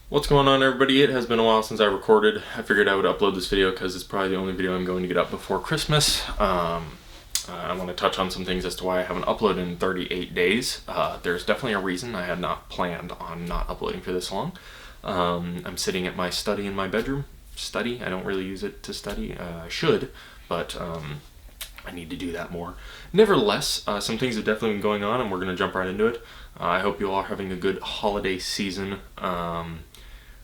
What's going on, everybody? It has been a while since I recorded. I figured I would upload this video because it's probably the only video I'm going to get up before Christmas. I want to touch on some things as to why I haven't uploaded in 38 days. There's definitely a reason. I had not planned on not uploading for this long. I'm sitting at my study in my bedroom. Study? I don't really use it to study. I should, but I need to do that more. Nevertheless, some things have definitely been going on, and we're going to jump right into it. I hope you all are having a good holiday season.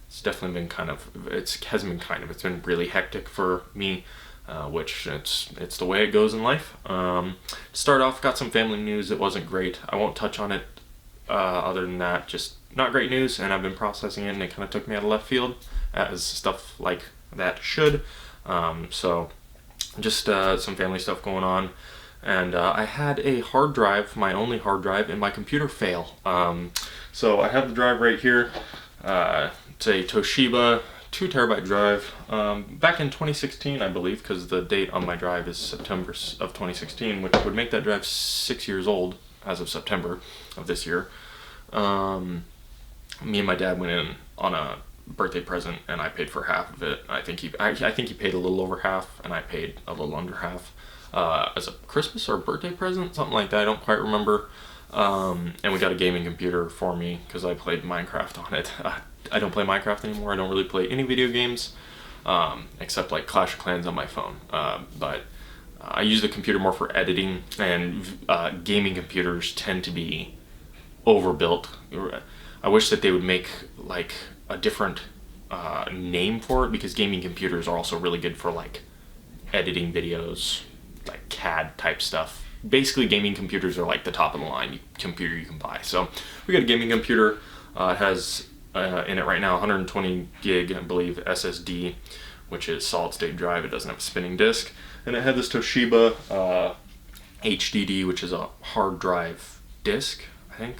It's definitely been it's been really hectic for me, which it's the way it goes in life. To start off, got some family news. It wasn't great. I won't touch on it. Other than that, just not great news, and I've been processing it, and it kind of took me out of left field, as stuff like that should. So just some family stuff going on. And I had a hard drive, my only hard drive, in my computer fail. So I have the drive right here. It's a Toshiba 2 terabyte drive. Back in 2016, I believe, because the date on my drive is September of 2016, which would make that drive 6 years old as of September of this year. Me and my dad went in on a birthday present, and I paid for half of it. I think he paid a little over half, and I paid a little under half. As a Christmas or birthday present, something like that. I don't quite remember. And we got a gaming computer for me because I played Minecraft on it. I don't play Minecraft anymore. I don't really play any video games except like Clash of Clans on my phone. But I use the computer more for editing, and gaming computers tend to be overbuilt. I wish that they would make like a different name for it, because gaming computers are also really good for like editing videos, like CAD type stuff. Basically, gaming computers are like the top of the line computer you can buy. So we got a gaming computer. It has in it right now 120 gig, I believe, SSD, which is solid state drive. It doesn't have a spinning disk. And it had this Toshiba HDD, which is a hard drive disk, I think.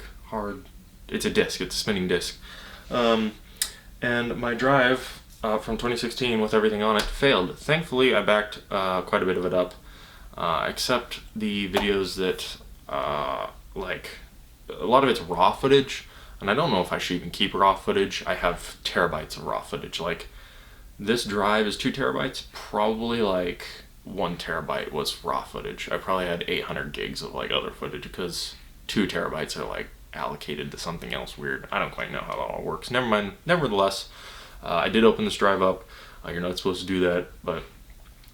It's a disk, it's a spinning disk. And my drive from 2016 with everything on it failed. Thankfully, I backed quite a bit of it up, except the videos that, like, a lot of it's raw footage, and I don't know if I should even keep raw footage. I have terabytes of raw footage. Like, this drive is 2 terabytes, probably like 1 terabyte was raw footage. I probably had 800 gigs of like other footage, because 2 terabytes are like allocated to something else weird. I don't quite know how it all works. Never mind. Nevertheless, I did open this drive up. You're not supposed to do that, but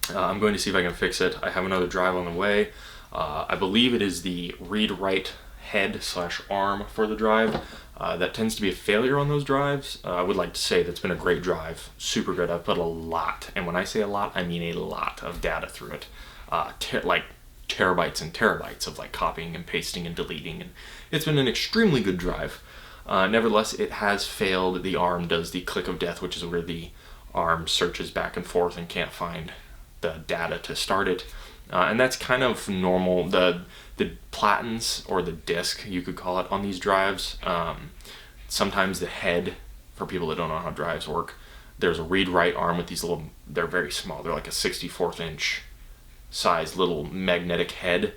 I'm going to see if I can fix it. I have another drive on the way. I believe it is the read-write head / arm for the drive. That tends to be a failure on those drives. I would like to say that's been a great drive. Super good. I've put a lot, and when I say a lot, I mean a lot of data through it. Like terabytes and terabytes of like copying and pasting and deleting, and it's been an extremely good drive. Nevertheless, it has failed. The arm does the click of death, which is where the arm searches back and forth and can't find the data to start it, and that's kind of normal. The platens, or the disk you could call it, on these drives, sometimes the head, for people that don't know how drives work, there's a read-write arm with these little, they're very small, they're like a 64th inch size little magnetic head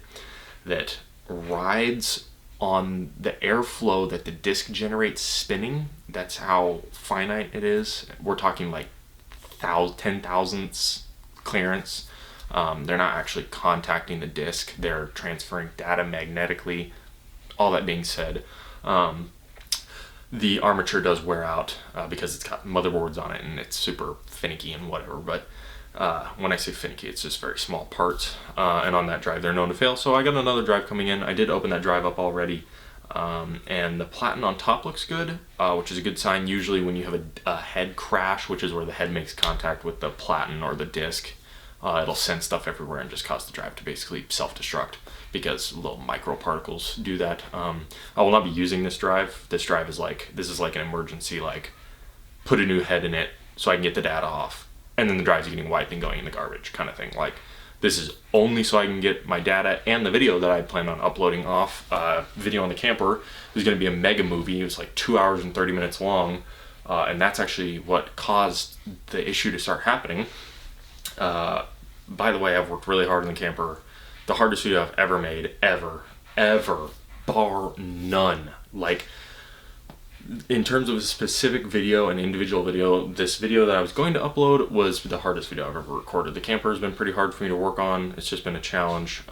that rides on the airflow that the disk generates spinning. That's how finite it is. We're talking like 10 thousandths clearance. They're not actually contacting the disk, they're transferring data magnetically. All that being said, the armature does wear out because it's got motherboards on it, and it's super finicky and whatever. But when I say finicky, it's just very small parts, and on that drive they're known to fail. So I got another drive coming in. I did open that drive up already, and the platen on top looks good, which is a good sign. Usually when you have a head crash, which is where the head makes contact with the platen or the disk, it'll send stuff everywhere and just cause the drive to basically self-destruct, because little microparticles do that. I will not be using this drive. This is like an emergency, like, put a new head in it so I can get the data off, and then the drive's getting wiped and going in the garbage kind of thing. Like, this is only so I can get my data and the video that I planned on uploading off. Video on the camper. It was going to be a mega movie. It was like 2 hours and 30 minutes long, and that's actually what caused the issue to start happening. By the way, I've worked really hard in the camper. The hardest video I've ever made, ever, bar none. Like, In terms of a specific video, an individual video, this video that I was going to upload was the hardest video I've ever recorded. The camper has been pretty hard for me to work on. It's just been a challenge.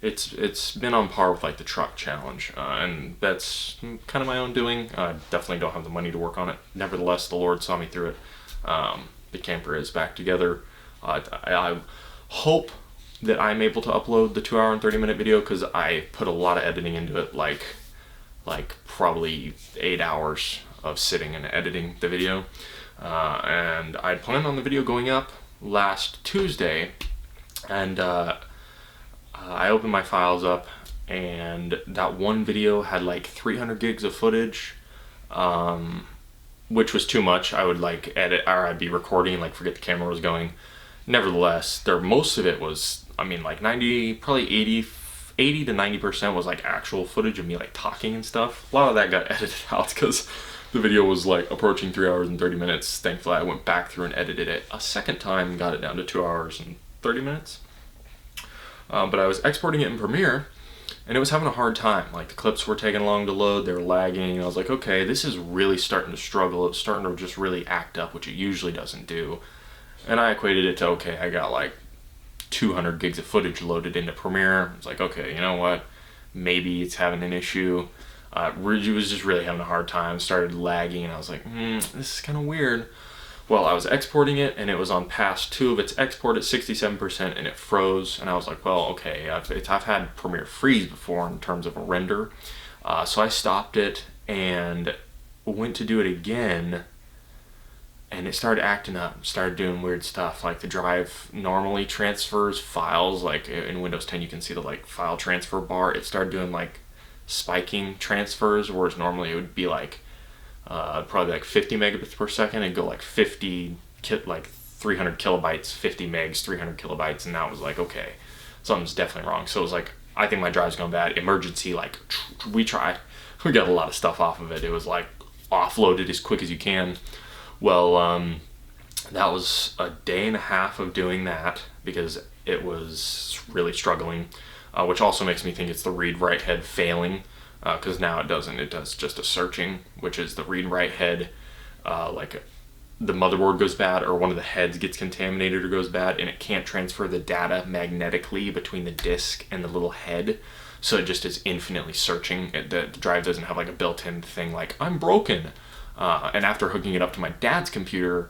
It's been on par with like the truck challenge, and that's kind of my own doing. I definitely don't have the money to work on it. Nevertheless, the Lord saw me through it. The camper is back together. I hope that I'm able to upload the 2 hour and 30-minute video, because I put a lot of editing into it, like probably 8 hours of sitting and editing the video. And I planned on the video going up last Tuesday, and I opened my files up, and that one video had like 300 gigs of footage, which was too much. I would like edit, or I'd be recording, like forget the camera was going. Nevertheless, most of it was, I mean, like 90, probably 80 to 90% was like actual footage of me like talking and stuff. A lot of that got edited out because the video was like approaching 3 hours and 30 minutes. Thankfully, I went back through and edited it a second time and got it down to 2 hours and 30 minutes. But I was exporting it in Premiere, and it was having a hard time. Like the clips were taking long to load, they were lagging, and I was like, okay, this is really starting to struggle. It's starting to just really act up, which it usually doesn't do. And I equated it to, okay, I got like 200 gigs of footage loaded into Premiere. I was like, okay, you know what? Maybe it's having an issue. It was just really having a hard time. Started lagging, and I was like, this is kind of weird. Well, I was exporting it, and it was on pass 2 of its export at 67%, and it froze. And I was like, well, okay, I've had Premiere freeze before in terms of a render. So I stopped it and went to do it again, and it started acting up, started doing weird stuff. Like the drive normally transfers files, like in Windows 10 you can see the like file transfer bar. It started doing like spiking transfers, whereas normally it would be like probably like 50 megabits per second. It'd go like 300 kilobytes, 50 megs, 300 kilobytes, and that was like, okay, something's definitely wrong. So it was like, I think my drive's going bad. Emergency, like we got a lot of stuff off of it. It was like offloaded as quick as you can. Well, that was a day and a half of doing that because it was really struggling, which also makes me think it's the read-write head failing, because now it doesn't. It does just a searching, which is the read-write head, like the motherboard goes bad, or one of the heads gets contaminated or goes bad, and it can't transfer the data magnetically between the disk and the little head. So it just is infinitely searching. The drive doesn't have like a built-in thing like, I'm broken. And after hooking it up to my dad's computer,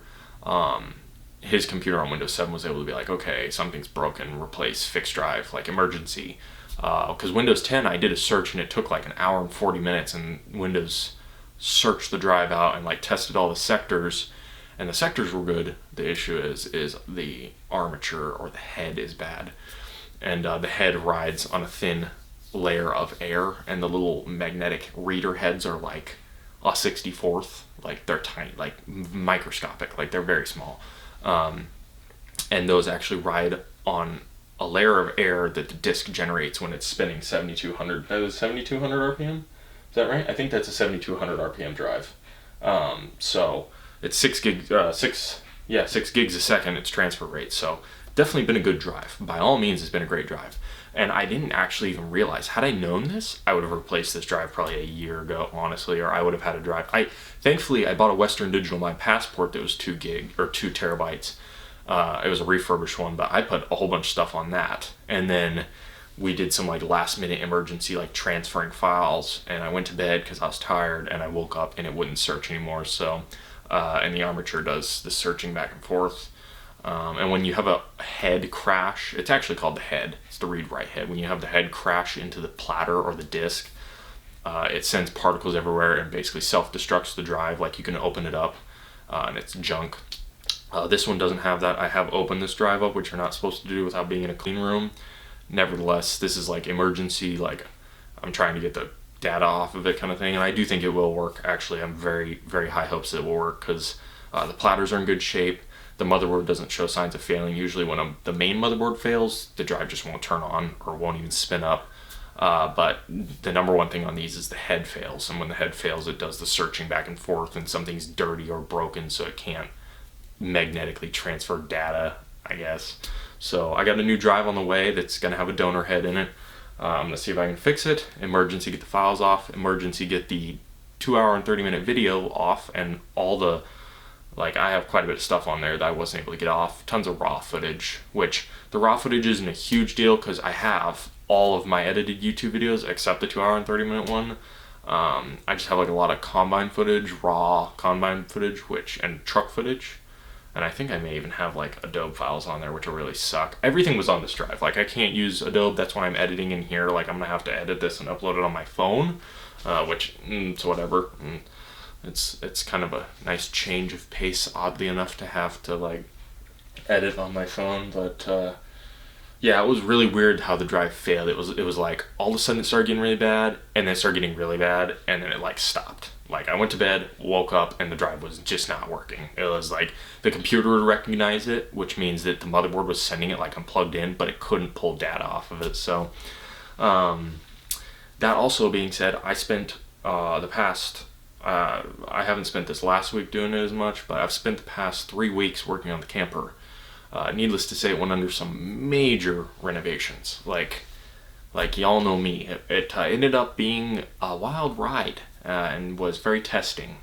his computer on Windows 7 was able to be like, okay, something's broken, replace, fix drive, like emergency. Because Windows 10, I did a search and it took like an hour and 40 minutes, and Windows searched the drive out and like tested all the sectors, and the sectors were good. The issue is the armature, or the head, is bad. And the head rides on a thin layer of air, and the little magnetic reader heads are like a 64th, like they're tiny, like microscopic, like they're very small. And those actually ride on a layer of air that the disk generates when it's spinning 7,200. That was 7,200 RPM? Is that right? I think that's a 7,200 RPM drive. So it's 6 gigs a second, its transfer rate. So definitely been a good drive. By all means, it's been a great drive. And I didn't actually even realize, had I known this, I would have replaced this drive probably a year ago, honestly, or I would have had a drive. Thankfully, I bought a Western Digital My Passport that was 2 terabytes. It was a refurbished one, but I put a whole bunch of stuff on that. And then we did some like last minute emergency, like transferring files, and I went to bed because I was tired, and I woke up and it wouldn't search anymore. So, and the armature does the searching back and forth. And when you have a head crash, it's actually called the head. It's the read-write head. When you have the head crash into the platter or the disk, it sends particles everywhere and basically self-destructs the drive. Like you can open it up and it's junk. This one doesn't have that. I have opened this drive up, which you're not supposed to do without being in a clean room. Nevertheless, this is like emergency, like I'm trying to get the data off of it kind of thing. And I do think it will work. Actually, I'm very, very high hopes that it will work because the platters are in good shape. The motherboard doesn't show signs of failing. Usually when the main motherboard fails, the drive just won't turn on or won't even spin up. But the number one thing on these is the head fails. And when the head fails, it does the searching back and forth, and something's dirty or broken, so it can't magnetically transfer data, I guess. So I got a new drive on the way that's going to have a donor head in it. I'm going to see if I can fix it. Emergency, get the files off. Emergency, get the 2 hour and 30 minute video off, and all the, like, I have quite a bit of stuff on there that I wasn't able to get off. Tons of raw footage, which the raw footage isn't a huge deal because I have all of my edited YouTube videos except the 2 hour and 30 minute one. I just have like a lot of combine footage, raw combine footage, and truck footage. And I think I may even have like Adobe files on there, which will really suck. Everything was on this drive. Like, I can't use Adobe. That's why I'm editing in here. Like, I'm gonna have to edit this and upload it on my phone, which it's whatever. It's kind of a nice change of pace, oddly enough, to have to like edit on my phone. But yeah, it was really weird how the drive failed. It was like all of a sudden it started getting really bad, and then it started getting really bad, and then it like stopped. Like, I went to bed, woke up, and the drive was just not working. It was like the computer would recognize it, which means that the motherboard was sending it like unplugged in, but it couldn't pull data off of it. So that also being said, I spent the past I haven't spent this last week doing it as much, but I've spent the past 3 weeks working on the camper. Needless to say, it went under some major renovations. Like y'all know me, it ended up being a wild ride and was very testing,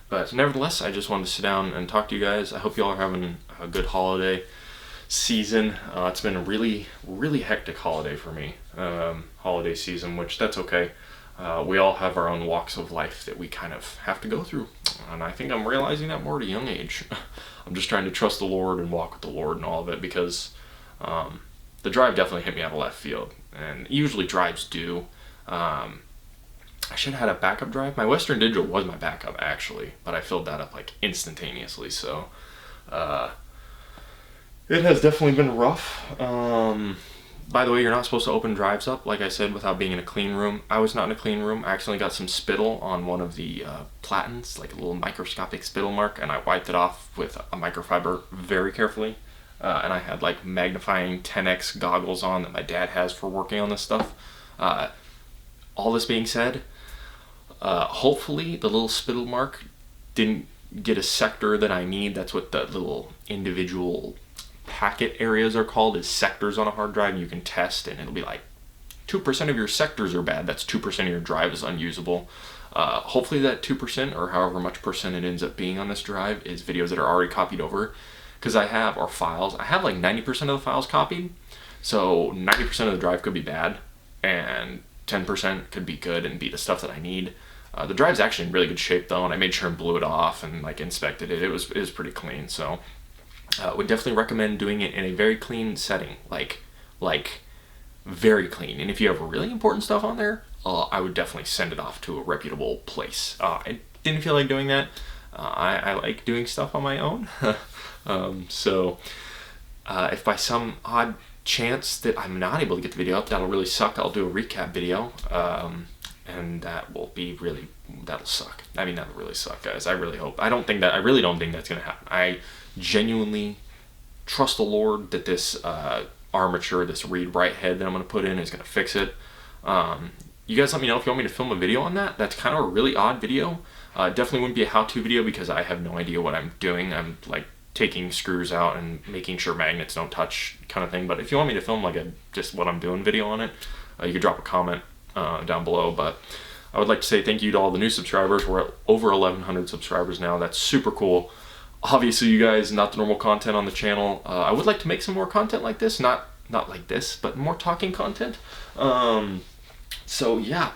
But nevertheless, I just wanted to sit down and talk to you guys. I hope y'all are having a good holiday season. It's been a really, really hectic holiday for me, holiday season, which that's okay. We all have our own walks of life that we kind of have to go through, and I think I'm realizing that more at a young age. I'm just trying to trust the Lord and walk with the Lord and all of it, because the drive definitely hit me out of left field, and usually drives do. I should have had a backup drive. My Western Digital was my backup, actually, but I filled that up like instantaneously, so it has definitely been rough. By the way, you're not supposed to open drives up, like I said, without being in a clean room. I was not in a clean room. I accidentally got some spittle on one of the platens, like a little microscopic spittle mark, and I wiped it off with a microfiber very carefully. And I had like magnifying 10x goggles on that my dad has for working on this stuff. All this being said, hopefully the little spittle mark didn't get a sector that I need. That's what the little individual packet areas are called, is sectors on a hard drive. You can test, and it'll be like 2% of your sectors are bad. That's 2% of your drive is unusable. Hopefully that 2%, or however much percent it ends up being on this drive, is videos that are already copied over, because I have like 90% of the files copied, so 90% of the drive could be bad, and 10% could be good and be the stuff that I need. The drive's actually in really good shape though, and I made sure and blew it off and like inspected it. It was pretty clean, so would definitely recommend doing it in a very clean setting, like very clean. And if you have really important stuff on there, I would definitely send it off to a reputable place. I didn't feel like doing that. I like doing stuff on my own. So if by some odd chance that I'm not able to get the video up, that'll really suck. I'll do a recap video, and that'll suck. I mean, that'll really suck, guys. I really don't think that's gonna happen. I genuinely trust the Lord that this armature, this read-write head that I'm gonna put in, is gonna fix it. You guys let me know if you want me to film a video on that. That's kind of a really odd video. Definitely wouldn't be a how-to video because I have no idea what I'm doing. I'm like taking screws out and making sure magnets don't touch, kind of thing. But if you want me to film like a just what I'm doing video on it, you could drop a comment down below. But I would like to say thank you to all the new subscribers. We're at over 1,100 subscribers now. That's super cool. Obviously, you guys, not the normal content on the channel. I would like to make some more content like this, not like this, but more talking content. So yeah,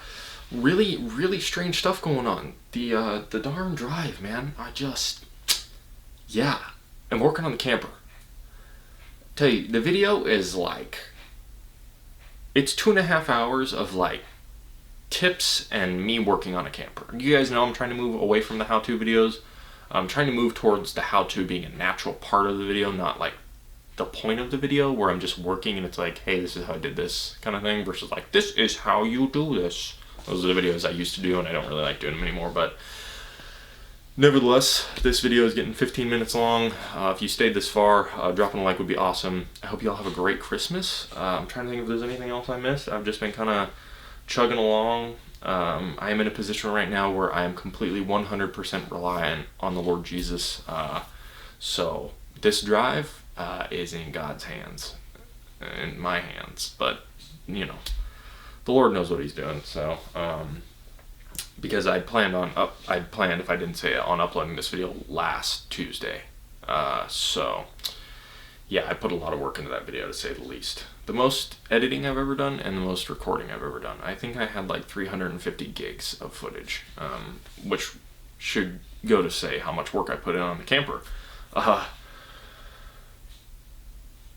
really, really strange stuff going on. The darn drive, man. Yeah. I'm working on the camper. Tell you, the video is like, it's 2.5 hours of like tips and me working on a camper. You guys know I'm trying to move away from the how-to videos. I'm trying to move towards the how-to being a natural part of the video, not like the point of the video where I'm just working and it's like, hey, this is how I did this kind of thing, versus like, this is how you do this. Those are the videos I used to do, and I don't really like doing them anymore. But nevertheless, this video is getting 15 minutes long. If you stayed this far, dropping a like would be awesome. I hope you all have a great Christmas. I'm trying to think if there's anything else I missed. I've just been kind of chugging along. I am in a position right now where I am completely 100% reliant on the Lord Jesus. So this drive is in God's hands, in my hands. But, you know, the Lord knows what he's doing. So because I'd planned, if I didn't say it, on uploading this video last Tuesday. So yeah, I put a lot of work into that video, to say the least. The most editing I've ever done and the most recording I've ever done. I think I had like 350 gigs of footage, which should go to say how much work I put in on the camper.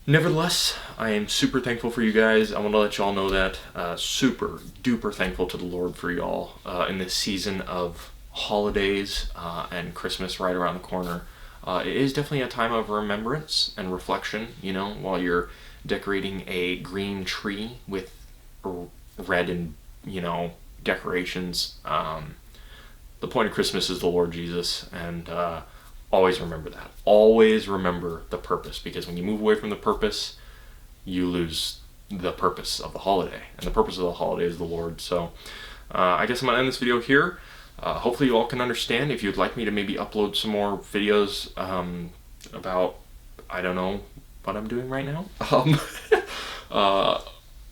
Nevertheless, I am super thankful for you guys. I want to let y'all know that. Super duper thankful to the Lord for y'all in this season of holidays and Christmas right around the corner. It is definitely a time of remembrance and reflection, you know, while you're decorating a green tree with red and, you know, decorations. The point of Christmas is the Lord Jesus, and always remember that. Always remember the purpose, because when you move away from the purpose, you lose the purpose of the holiday. And the purpose of the holiday is the Lord. So I guess I'm going to end this video here. Hopefully you all can understand. If you'd like me to maybe upload some more videos about, I don't know what I'm doing right now.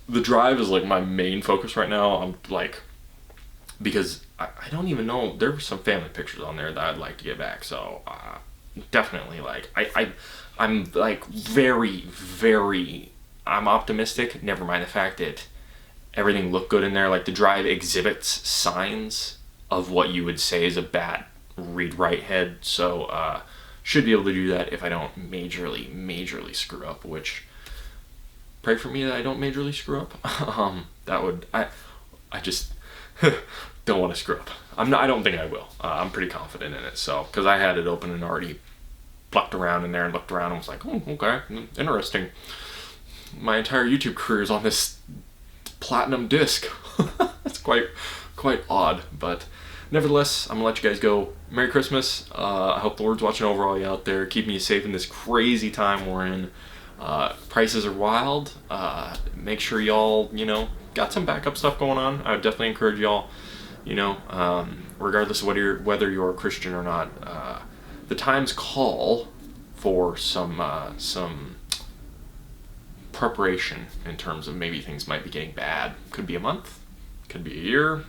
The drive is like my main focus right now. I'm like, because I don't even know, there were some family pictures on there that I'd like to get back. So definitely, like, I'm like I'm optimistic. Never mind the fact that everything looked good in there. Like, the drive exhibits signs of what you would say is a bad read-write head. So should be able to do that if I don't majorly screw up, which, pray for me that I don't majorly screw up. That would, I just don't want to screw up. I don't think I will. I'm pretty confident in it. So, because I had it open and already plucked around in there and looked around and was like, oh, okay, interesting. My entire YouTube career is on this platinum disc. That's quite odd, but nevertheless, I'm gonna let you guys go. Merry Christmas. I hope the Lord's watching over all you out there, keeping you safe in this crazy time we're in. Prices are wild. Make sure y'all, you know, got some backup stuff going on. I would definitely encourage y'all, you know, regardless of whether you're a Christian or not, the times call for some preparation in terms of maybe things might be getting bad. Could be a month, could be a year.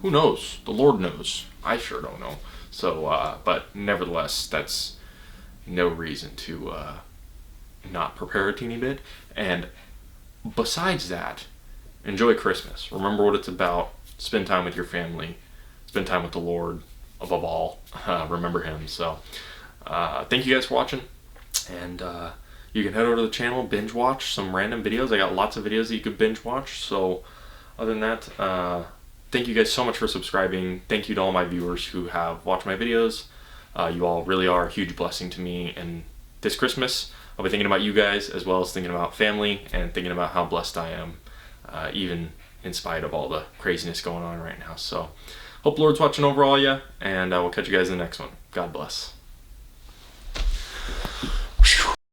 Who knows? The Lord knows. I sure don't know. So, but nevertheless, that's no reason to not prepare a teeny bit. And besides that, enjoy Christmas. Remember what it's about. Spend time with your family. Spend time with the Lord. Above all, remember Him. So, thank you guys for watching. And you can head over to the channel, binge watch some random videos. I got lots of videos that you could binge watch. So, other than that, thank you guys so much for subscribing. Thank you to all my viewers who have watched my videos. You all really are a huge blessing to me. And this Christmas, I'll be thinking about you guys, as well as thinking about family and thinking about how blessed I am, even in spite of all the craziness going on right now. So, hope the Lord's watching over all ya, and we'll catch you guys in the next one. God bless.